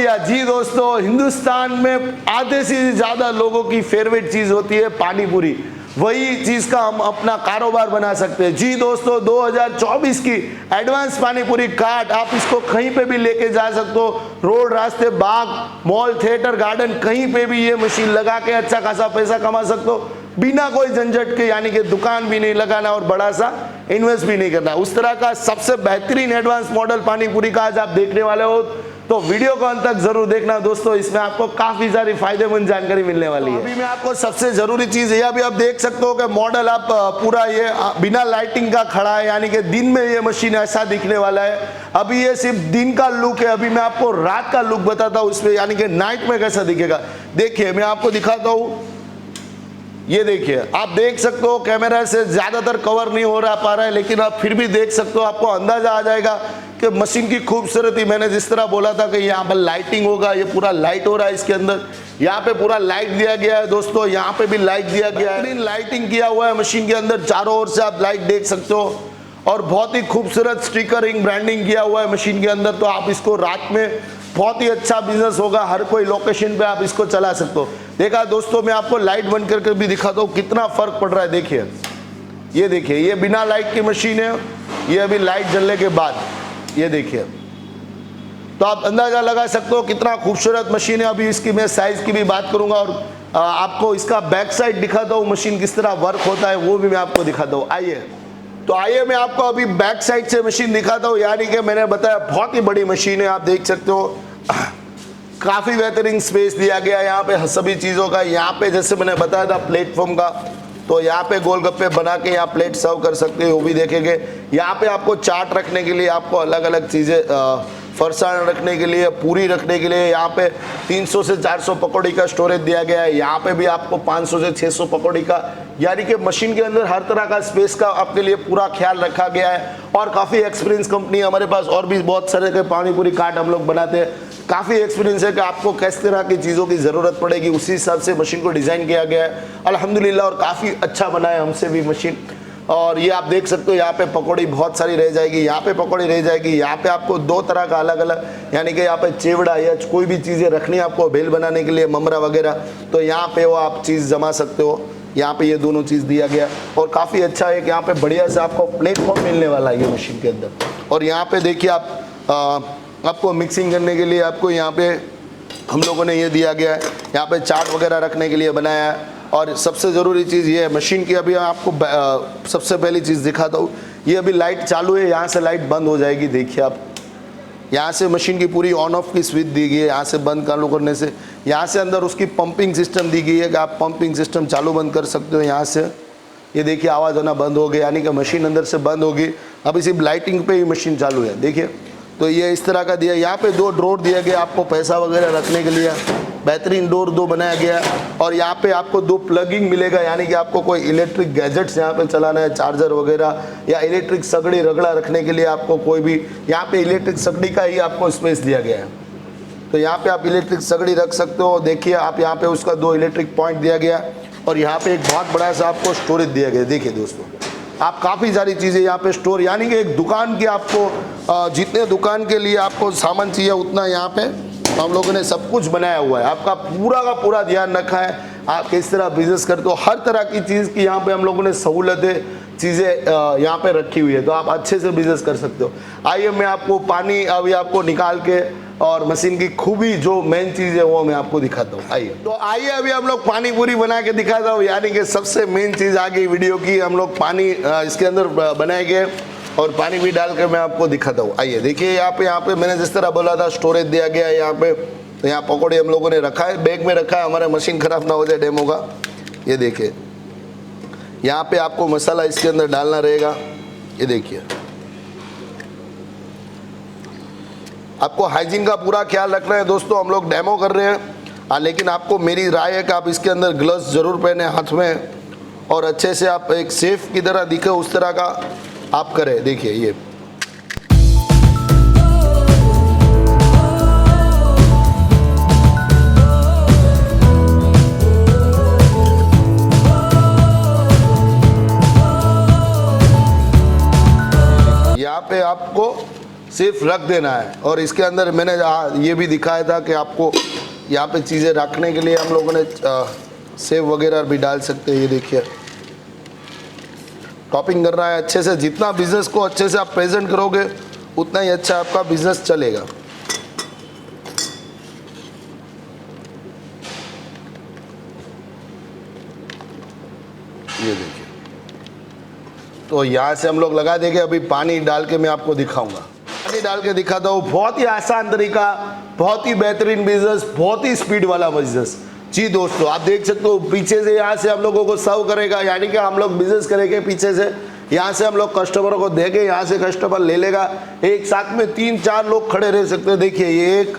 भैया। जी दोस्तों, हिंदुस्तान में आधे से ज़्यादा लोगों की फेवरेट चीज़ होती है पानी पूरी। वही चीज़ का हम अपना कारोबार बना सकते हैं। जी दोस्तों, 2024 की एडवांस पानी पूरी कार्ट, आप इसको कहीं पे भी लेके जा सकते हो। रोड, रास्ते, बाग, मॉल, थिएटर, गार्डन, कहीं पे भी ये मशीन लगा के अच्छा खासा पैसा कमा सकते हो बिना कोई झंझट के, यानी कि दुकान भी नहीं लगाना और बड़ा सा इन्वेस्ट भी नहीं करना। उस तरह का सबसे बेहतरीन एडवांस मॉडल पानी पूरी का आज आप देखने वाले हो, तो वीडियो को अंत तक जरूर देखना दोस्तों। इसमें आपको काफी सारी फायदेमंद जानकारी मिलने वाली है। अभी मैं आपको सबसे जरूरी चीज है, अभी आप देख सकते हो कि मॉडल आप पूरा ये बिना लाइटिंग का खड़ा है, यानी कि दिन में ये मशीन ऐसा दिखने वाला है। अभी ये सिर्फ दिन का लुक है, अभी मैं आपको रात का लुक बताता हूँ इसमें, यानी कि नाइट में कैसा दिखेगा। देखिए मैं आपको दिखाता हूँ, ये देखिए, आप देख सकते हो कैमरा से ज्यादातर कवर नहीं हो पा रहा है, लेकिन आप फिर भी देख सकते हो, आपको अंदाजा आ जाएगा कि मशीन की खूबसूरती। मैंने जिस तरह बोला था कि यहाँ पर लाइटिंग होगा, ये पूरा लाइट हो रहा है इसके अंदर। यहाँ पे पूरा लाइट दिया गया है दोस्तों, यहाँ पे भी लाइट दिया गया है, लाइटिंग किया हुआ है मशीन के अंदर, चारों ओर से आप लाइट देख सकते हो। और बहुत ही खूबसूरत स्टिकरिंग, ब्रांडिंग किया हुआ है मशीन के अंदर। तो आप इसको रात में बहुत ही अच्छा बिजनेस होगा, हर कोई लोकेशन पे आप इसको चला सकते हो। देखा दोस्तों, मैं आपको लाइट बंद करके भी दिखाता हूँ कितना फर्क पड़ रहा है। देखिए, ये देखिए, ये बिना लाइट की मशीन है, ये अभी लाइट जलने के बाद, ये देखिए। तो आप अंदाजा लगा सकते हो कितना खूबसूरत मशीन है। अभी इसकी मैं साइज की भी बात करूंगा और आपको इसका बैक साइड दिखाता हूँ, मशीन किस तरह वर्क होता है वो भी मैं आपको दिखाता हूँ। आइए, तो आइए मैं आपको अभी बैक साइड से मशीन दिखाता हूँ। यानी कि मैंने बताया बहुत ही बड़ी मशीन है, आप देख सकते हो। काफी बेहतरीन स्पेस दिया गया है यहाँ पे सभी चीजों का। यहाँ पे जैसे मैंने बताया था प्लेटफॉर्म का, तो यहाँ पे गोलगप्पे बना के यहाँ प्लेट सर्व कर सकते हो, वो भी देखेंगे। यहाँ पे आपको चाट रखने के लिए, आपको अलग अलग चीजें, फरसाण रखने के लिए, पूरी रखने के लिए यहाँ पे 300 से 400 पकौड़ी का स्टोरेज दिया गया है। यहाँ पे भी आपको 500 से 600 पकौड़ी का, यानी कि मशीन के अंदर हर तरह का स्पेस का आपके लिए पूरा ख्याल रखा गया है। और काफ़ी एक्सपीरियंस कंपनी है हमारे पास, और भी बहुत सारे के पानी पूरी कार्ट हम लोग बनाते हैं। काफ़ी एक्सपीरियंस है कि आपको किस तरह की चीज़ों की ज़रूरत पड़ेगी, उसी हिसाब से मशीन को डिज़ाइन किया गया है अल्हम्दुलिल्लाह। और काफ़ी अच्छा बना है हमसे भी मशीन। और ये आप देख सकते हो, यहाँ पे पकौड़ी बहुत सारी रह जाएगी, यहाँ पे पकौड़ी रह जाएगी। यहाँ पे आपको दो तरह का अलग अलग, यानी कि यहाँ पे चेवड़ा या कोई भी चीज़ें रखनी है आपको भेल बनाने के लिए, ममरा वगैरह, तो यहाँ पे वो आप चीज़ जमा सकते हो। यहाँ पे ये दोनों चीज़ दिया गया। और काफ़ी अच्छा है कि यहाँ पे बढ़िया से आपको प्लेटफॉर्म मिलने वाला है ये मशीन के अंदर। और यहाँ पे देखिए आप आपको मिक्सिंग करने के लिए आपको यहाँ पे हम लोगों ने ये दिया गया है, यहाँ पे चाट वगैरह रखने के लिए बनाया है। और सबसे ज़रूरी चीज़ ये है मशीन की, अभी आपको सबसे पहली चीज़ दिखाता हूँ। ये अभी लाइट चालू है, यहाँ से लाइट बंद हो जाएगी। देखिए आप, यहाँ से मशीन की पूरी ऑन ऑफ की स्विच दी गई है, यहाँ से बंद चालू करने से। यहाँ से अंदर उसकी पंपिंग सिस्टम दी गई है कि आप पंपिंग सिस्टम चालू बंद कर सकते हो यहाँ से। ये देखिए आवाज़ आना बंद हो गया, यानी कि मशीन अंदर से बंद होगी। अभी सिर्फ लाइटिंग पे ही मशीन चालू है, देखिए। तो ये इस तरह का दिया। यहाँ पे दो ड्रॉर दिया गया आपको पैसा वगैरह रखने के लिए, बेहतरीन डोर दो बनाया गया। और यहाँ पे आपको दो प्लगिंग मिलेगा, यानी कि आपको कोई इलेक्ट्रिक गैजेट्स यहाँ पे चलाना है, चार्जर वगैरह, या इलेक्ट्रिक सगड़ी रगड़ा रखने के लिए आपको कोई भी, यहाँ पे इलेक्ट्रिक सगड़ी का ही आपको स्पेस दिया गया है। तो यहाँ पे आप इलेक्ट्रिक सगड़ी रख सकते हो। देखिए आप, यहाँ पे उसका दो इलेक्ट्रिक पॉइंट दिया गया। और यहाँ पे एक बहुत बड़ा सा आपको स्टोरेज दिया गया। देखिए दोस्तों, आप काफ़ी सारी चीज़ें यहाँ पे स्टोर, यानी कि एक दुकान की आपको जितने दुकान के लिए आपको सामान चाहिए उतना यहाँ पे हम लोगों ने सब कुछ बनाया हुआ है। आपका पूरा का पूरा ध्यान रखा है, आप किस तरह बिजनेस करते हो, हर तरह की चीज़ की यहाँ पे हम लोगों ने सहूलतें, चीज़ें यहाँ पे रखी हुई है, तो आप अच्छे से बिजनेस कर सकते हो। आइए मैं आपको पानी अभी आपको निकाल के और मशीन की खूबी जो मेन चीज़ है वो मैं आपको दिखाता हूँ। आइए, तो आइए अभी हम लोग पानी पूरी बना के दिखाता हूँ। यानी कि सबसे मेन चीज़ आ गई वीडियो की, हम लोग पानी इसके अंदर बनाएंगे और पानी भी डाल के मैं आपको दिखाता हूँ। आइए देखिए, यहाँ पे मैंने जिस तरह बोला था स्टोरेज दिया गया है यहाँ पे। तो यहाँ पकौड़े हम लोगों ने रखा है, बैग में रखा है, हमारा मशीन ख़राब ना हो जाए डेमो का। ये देखिए, यहाँ पे आपको मसाला इसके अंदर डालना रहेगा। ये देखिए, आपको हाइजीन का पूरा ख्याल रखना है दोस्तों। हम लोग डेमो कर रहे हैं, लेकिन आपको मेरी राय है कि आप इसके अंदर ग्लव्स ज़रूर पहने हाथ में, और अच्छे से आप एक सेफ की तरह दिखे उस तरह का आप करें। देखिए यहाँ पे आपको सिर्फ रख देना है। और इसके अंदर मैंने ये भी दिखाया था कि आपको यहाँ पे चीज़ें रखने के लिए हम लोगों ने सेव वगैरह भी डाल सकते हैं। ये देखिए टॉपिंग कर रहा है अच्छे से। जितना बिजनेस को अच्छे से आप प्रेजेंट करोगे उतना ही अच्छा आपका बिजनेस चलेगा। ये देखिए, तो यहाँ से हम लोग लगा देंगे। अभी पानी डाल के मैं आपको दिखाऊंगा, पानी डाल के दिखाता हूँ। बहुत ही आसान तरीका, बहुत ही बेहतरीन बिजनेस, बहुत ही स्पीड वाला बिजनेस। जी दोस्तों, आप देख सकते हो पीछे से यहाँ से हम लोगों को सर्व करेगा, यानी कि हम लोग बिजनेस करेंगे पीछे से। यहाँ से हम लोग कस्टमरों को देंगे, यहाँ से कस्टमर ले लेगा। एक साथ में 3-4 लोग खड़े रह सकते हैं। देखिए ये 1,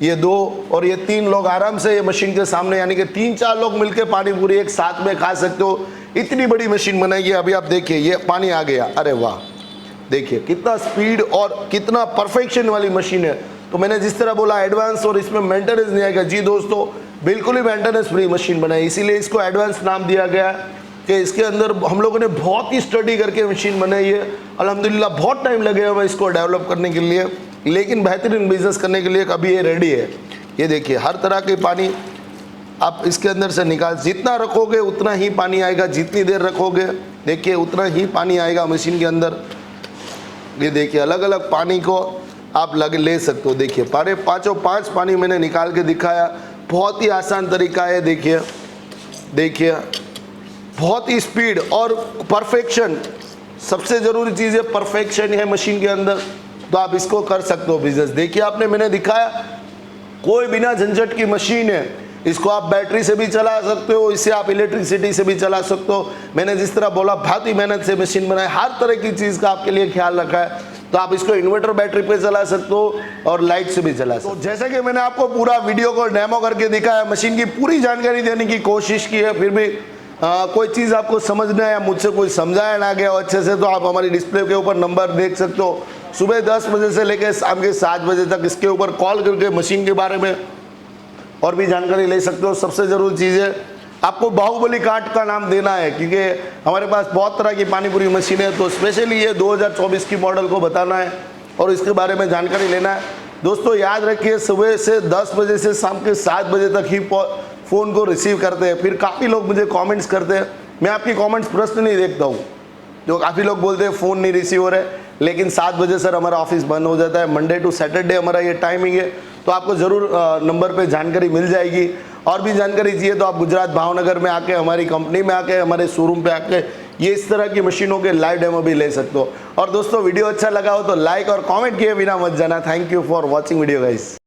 ये 2 और ये 3 लोग आराम से ये मशीन के सामने, यानी कि 3-4 लोग मिलकर पानी पूरी एक साथ में खा सकते हो। इतनी बड़ी मशीन बनाई है। अभी आप देखिए ये पानी आ गया, अरे वाह, देखिए कितना स्पीड और कितना परफेक्शन वाली मशीन है। तो मैंने जिस तरह बोला एडवांस और इसमें मेंटेनेंस नहीं आएगा। जी दोस्तों, बिल्कुल ही मेंटेनेंस फ्री मशीन बनाई, इसीलिए इसको एडवांस नाम दिया गया कि इसके अंदर हम लोगों ने बहुत ही स्टडी करके मशीन बनाई है। अल्हम्दुलिल्लाह बहुत टाइम लगे हमें इसको डेवलप करने के लिए, लेकिन बेहतरीन बिजनेस करने के लिए अभी ये रेडी है। ये देखिए हर तरह के पानी आप इसके अंदर से निकाल, जितना रखोगे उतना ही पानी आएगा, जितनी देर रखोगे देखिए उतना ही पानी आएगा मशीन के अंदर। ये देखिए अलग अलग पानी को आप ले सकते हो। देखिए पाँचों 5 पानी मैंने निकाल के दिखाया। बहुत ही आसान तरीका है। देखिए देखिए बहुत ही स्पीड और परफेक्शन, सबसे ज़रूरी चीज़ है परफेक्शन है मशीन के अंदर, तो आप इसको कर सकते हो बिजनेस। देखिए आपने मैंने दिखाया कोई बिना झंझट की मशीन है। इसको आप बैटरी से भी चला सकते हो, इसे आप इलेक्ट्रिसिटी से भी चला सकते हो। मैंने जिस तरह बोला बहुत ही मेहनत से मशीन बनाई, हर तरह की चीज़ का आपके लिए ख्याल रखा है। तो आप इसको इन्वर्टर बैटरी पे चला सकते हो और लाइट से भी चला सकते हो। तो जैसे कि मैंने आपको पूरा वीडियो को डेमो करके दिखाया, मशीन की पूरी जानकारी देने की कोशिश की है, फिर भी कोई चीज़ आपको समझना है या मुझसे कोई समझाया ना गया हो अच्छे से, तो आप हमारी डिस्प्ले के ऊपर नंबर देख सकते हो। सुबह 10 बजे से लेकर शाम के 7 बजे तक इसके ऊपर कॉल करके मशीन के बारे में और भी जानकारी ले सकते हो। सबसे ज़रूरी चीज़ है आपको बाहुबली कार्ड का नाम देना है, क्योंकि हमारे पास बहुत तरह की पानी पूरी मशीन है। तो स्पेशली ये 2024 की मॉडल को बताना है और इसके बारे में जानकारी लेना है। दोस्तों याद रखिए, सुबह से 10 बजे से शाम के 7 बजे तक ही फ़ोन को रिसीव करते हैं। फिर काफ़ी लोग मुझे कमेंट्स करते हैं, मैं आपकी कमेंट्स प्रश्न नहीं देखता हूँ। जो काफ़ी लोग बोलते हैं फ़ोन नहीं रिसीव हो रहे, लेकिन 7 बजे सर हमारा ऑफिस बंद हो जाता है। मंडे टू सैटरडे हमारा ये टाइमिंग है, तो आपको ज़रूर नंबर पे जानकारी मिल जाएगी। और भी जानकारी चाहिए तो आप गुजरात भावनगर में आके, हमारी कंपनी में आके, हमारे शोरूम पे आके ये इस तरह की मशीनों के लाइव डेमो भी ले सकते हो। और दोस्तों वीडियो अच्छा लगा हो तो लाइक और कमेंट किए बिना मत जाना। Thank you for watching video guys.